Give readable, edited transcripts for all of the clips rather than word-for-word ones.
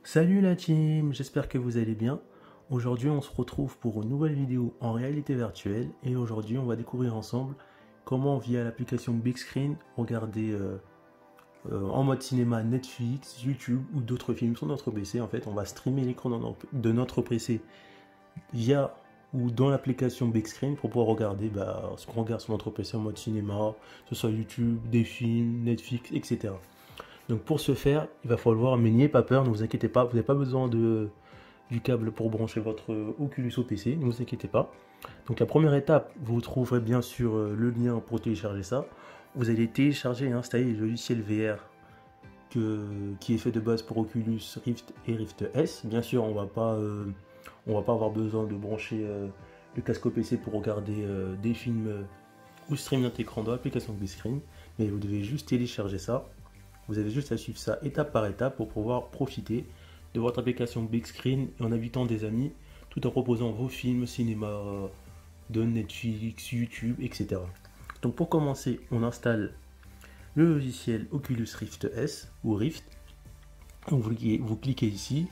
Salut la team, j'espère que vous allez bien. Aujourd'hui on se retrouve pour une nouvelle vidéo en réalité virtuelle et aujourd'hui on va découvrir ensemble comment via l'application Big Screen regarder en mode cinéma Netflix, YouTube ou d'autres films sur notre PC. En fait on va streamer l'écran de notre PC via ou dans l'application Big Screen pour pouvoir regarder ce qu'on regarde sur notre PC en mode cinéma, que ce soit YouTube, des films, Netflix, etc. Donc pour ce faire, il va falloir, mais n'ayez pas peur, ne vous inquiétez pas, vous n'avez pas besoin du câble pour brancher votre Oculus au PC, ne vous inquiétez pas. Donc la première étape, vous trouverez bien sûr le lien pour télécharger ça. Vous allez télécharger et installer le logiciel VR qui est fait de base pour Oculus Rift et Rift S. Bien sûr, on va pas avoir besoin de brancher le casque au PC pour regarder des films ou stream notre écran dans l'application Big Screen, mais vous devez juste télécharger ça. Vous avez juste à suivre ça étape par étape pour pouvoir profiter de votre application Big Screen en invitant des amis tout en proposant vos films, cinéma, de Netflix, YouTube, etc. Donc pour commencer, on installe le logiciel Oculus Rift S ou Rift. Donc vous cliquez ici,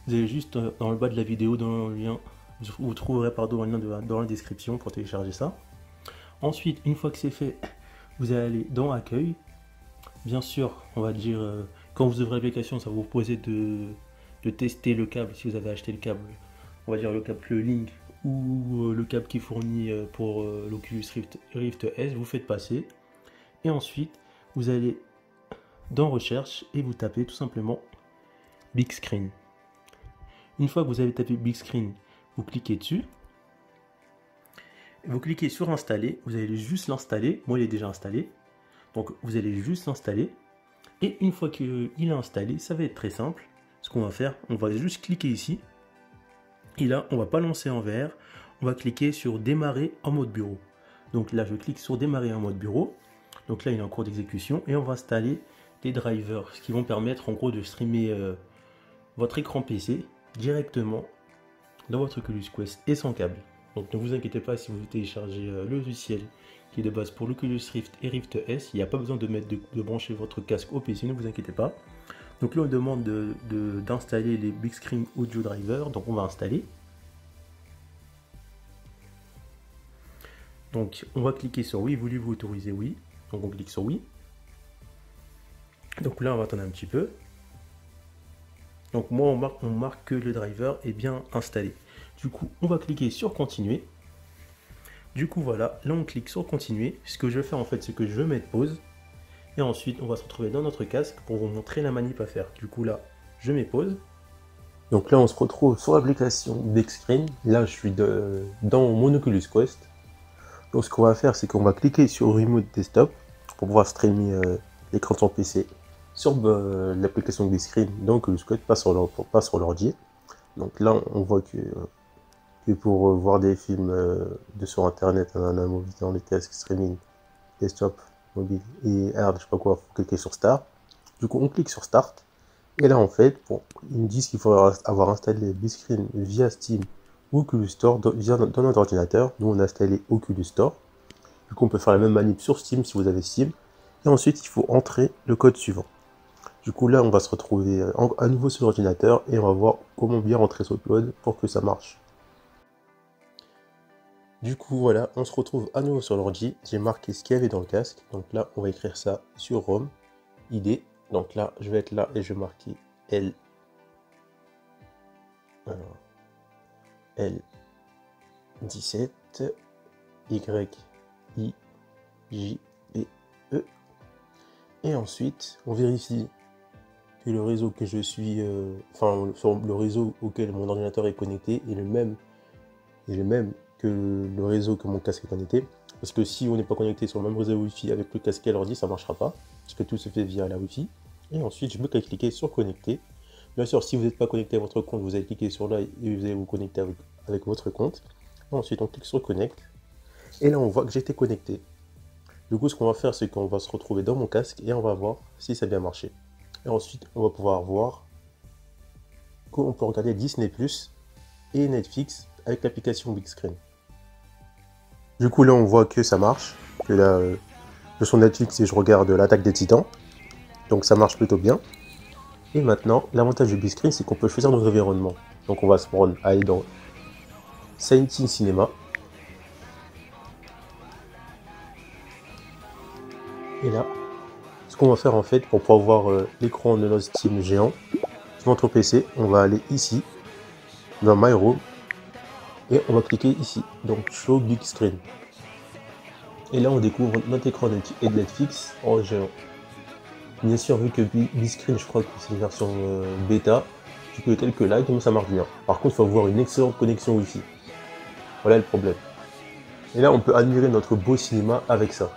vous allez juste dans le bas de la vidéo, dans le lien, vous trouverez un lien dans la description pour télécharger ça. Ensuite, une fois que c'est fait, vous allez aller dans Accueil. Bien sûr, on va dire, quand vous ouvrez l'application, ça va vous proposer de tester le câble, si vous avez acheté le câble, on va dire le câble Link ou le câble qui est fourni pour l'Oculus Rift S, vous faites passer. Et ensuite, vous allez dans Recherche et vous tapez tout simplement Big Screen. Une fois que vous avez tapé Big Screen, vous cliquez dessus. Vous cliquez sur Installer, vous allez juste l'installer, moi il est déjà installé. Donc vous allez juste l'installer et une fois qu'il est installé, ça va être très simple. Ce qu'on va faire, on va juste cliquer ici et là on va pas lancer en VR, on va cliquer sur démarrer en mode bureau. Donc là je clique sur démarrer en mode bureau, donc là il est en cours d'exécution et on va installer des drivers, ce qui vont permettre en gros de streamer votre écran PC directement dans votre Oculus Quest et sans câble. Donc ne vous inquiétez pas si vous téléchargez le logiciel qui est de base pour l'Oculus Rift et Rift S, il n'y a pas besoin de brancher votre casque au PC, ne vous inquiétez pas. Donc là on demande d'installer les Big Screen Audio Driver, donc on va installer. Donc on va cliquer sur oui, voulez-vous autoriser oui, donc on clique sur oui. Donc là on va attendre un petit peu. Donc moi on marque que le driver est bien installé. Du coup on va cliquer sur continuer. Du coup voilà, là on clique sur continuer. Ce que je vais faire en fait, c'est que je vais mettre pause. Et ensuite on va se retrouver dans notre casque pour vous montrer la manip à faire. Du coup là, je mets pause. Donc là on se retrouve sur l'application Big Screen. Là je suis dans mon Oculus Quest. Donc ce qu'on va faire, c'est qu'on va cliquer sur Remote Desktop pour pouvoir streamer l'écran de son PC sur l'application Big Screen, donc Oculus Quest, pas sur l'ordi. Donc là on voit que pour voir des films sur internet, on a mobile dans les casques streaming, desktop, mobile et hard, je sais pas quoi, faut cliquer sur Start. Du coup on clique sur Start et là en fait ils me disent qu'il faut avoir installé Big Screen via Steam ou Oculus Store dans notre ordinateur. Nous on a installé Oculus Store. Du coup on peut faire la même manip sur Steam si vous avez Steam et ensuite il faut entrer le code suivant. Du coup là on va se retrouver à nouveau sur l'ordinateur et on va voir comment bien rentrer ce code pour que ça marche. Du coup voilà, on se retrouve à nouveau sur l'ordi, j'ai marqué ce qu'il y avait dans le casque, donc là on va écrire ça sur ROM, ID, donc là je vais être là et je vais marquer L, alors, L17, Y, I, J, et E, et ensuite on vérifie que le réseau que je suis, sur le réseau auquel mon ordinateur est connecté est le même que le réseau que mon casque est connecté, parce que si on n'est pas connecté sur le même réseau Wi-Fi avec le casque et l'ordi, ça ne marchera pas, parce que tout se fait via la Wi-Fi. Et ensuite, je peux cliquer sur connecter. Bien sûr, si vous n'êtes pas connecté à votre compte, vous allez cliquer sur là et vous allez vous connecter avec votre compte. Et ensuite, on clique sur connect. Et là, on voit que j'étais connecté. Du coup, ce qu'on va faire, c'est qu'on va se retrouver dans mon casque et on va voir si ça a bien marché. Et ensuite, on va pouvoir voir qu'on peut regarder Disney+ et Netflix avec l'application Big Screen. Du coup là on voit que ça marche, que là je suis sur Netflix et je regarde l'Attaque des Titans, donc ça marche plutôt bien. Et maintenant, l'avantage du big screen, c'est qu'on peut choisir notre environnement. Donc on va se prendre, aller dans Setting Cinema. Et là, ce qu'on va faire en fait pour pouvoir voir l'écran de notre Steam géant sur notre PC, on va aller ici, dans My Room, et on va cliquer ici, donc Show Big Screen. Et là, on découvre notre écran de Netflix en géant. Bien sûr, vu que Big Screen, je crois que c'est une version bêta, tu peux quelques likes, mais ça marche bien. Par contre, il faut avoir une excellente connexion Wi-Fi. Voilà le problème. Et là, on peut admirer notre beau cinéma avec ça.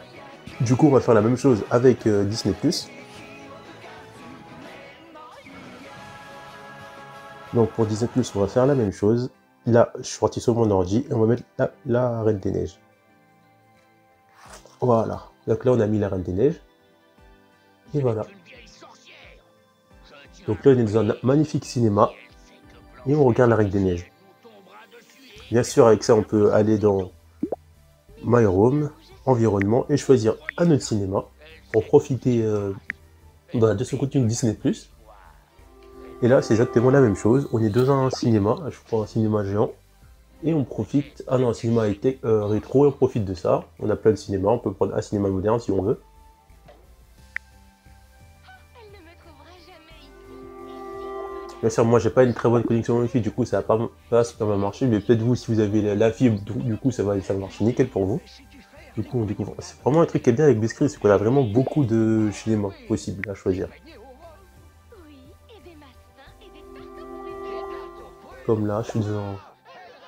Du coup, on va faire la même chose avec Disney+. Donc pour Disney+, on va faire la même chose. Là, je suis parti sur mon ordi et on va mettre la Reine des Neiges. Voilà. Donc là, on a mis la Reine des Neiges. Et voilà. Donc là, on est dans un magnifique cinéma. Et on regarde la Reine des Neiges. Bien sûr, avec ça, on peut aller dans My Room, Environnement, et choisir un autre cinéma pour profiter de ce contenu Disney+. Et là, c'est exactement la même chose. On est dans un cinéma, je crois un cinéma géant. Et on profite, un cinéma rétro, et on profite de ça. On a plein de cinémas, on peut prendre un cinéma moderne si on veut. Bien sûr, moi j'ai pas une très bonne connexion Wi-Fi, du coup ça va pas super bien marcher, mais peut-être vous, si vous avez la fibre, du coup ça va marcher nickel pour vous. Du coup on découvre. C'est vraiment un truc qui est bien avec Biscreen, c'est qu'on a vraiment beaucoup de cinémas possibles à choisir. Comme là, je suis dans un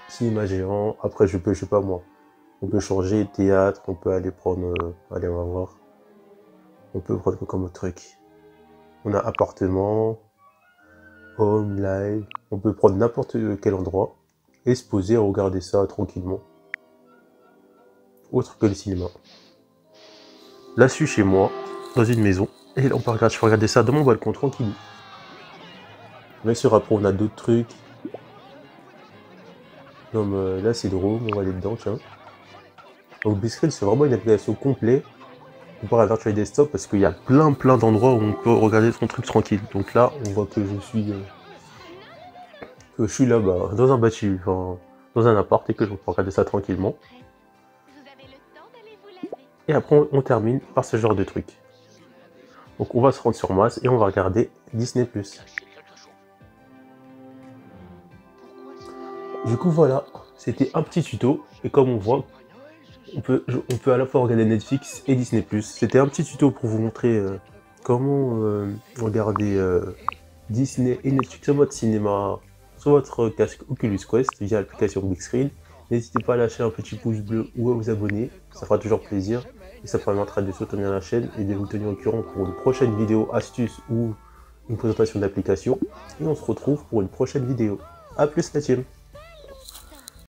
cinéma géant, après je sais pas moi, on peut changer théâtre, on peut aller prendre, allez on va voir, on peut prendre quoi comme autre truc. On a appartement, home, live, on peut prendre n'importe quel endroit et se poser à regarder ça tranquillement. Autre que le cinéma. Là, je suis chez moi, dans une maison, et là, je peux regarder ça dans mon balcon tranquille. Bien sûr, après, on a d'autres trucs. Comme là, c'est drôle, on va aller dedans, tiens. Donc, Biscreen, c'est vraiment une application complète comparé à Virtual Desktop parce qu'il y a plein d'endroits où on peut regarder son truc tranquille. Donc là, on voit que je suis là-bas, dans un bâtiment, enfin, dans un appart, et que je peux regarder ça tranquillement. Et après, on termine par ce genre de truc. Donc on va se rendre sur Mars et on va regarder Disney+. Du coup voilà, c'était un petit tuto, et comme on voit, on peut à la fois regarder Netflix et Disney+. C'était un petit tuto pour vous montrer comment regarder Disney et Netflix en mode cinéma sur votre casque Oculus Quest via l'application Big Screen. N'hésitez pas à lâcher un petit pouce bleu ou à vous abonner, ça fera toujours plaisir. Et ça permettra de soutenir la chaîne et de vous tenir au courant pour une prochaine vidéo astuce ou une présentation d'application. Et on se retrouve pour une prochaine vidéo. A plus la team!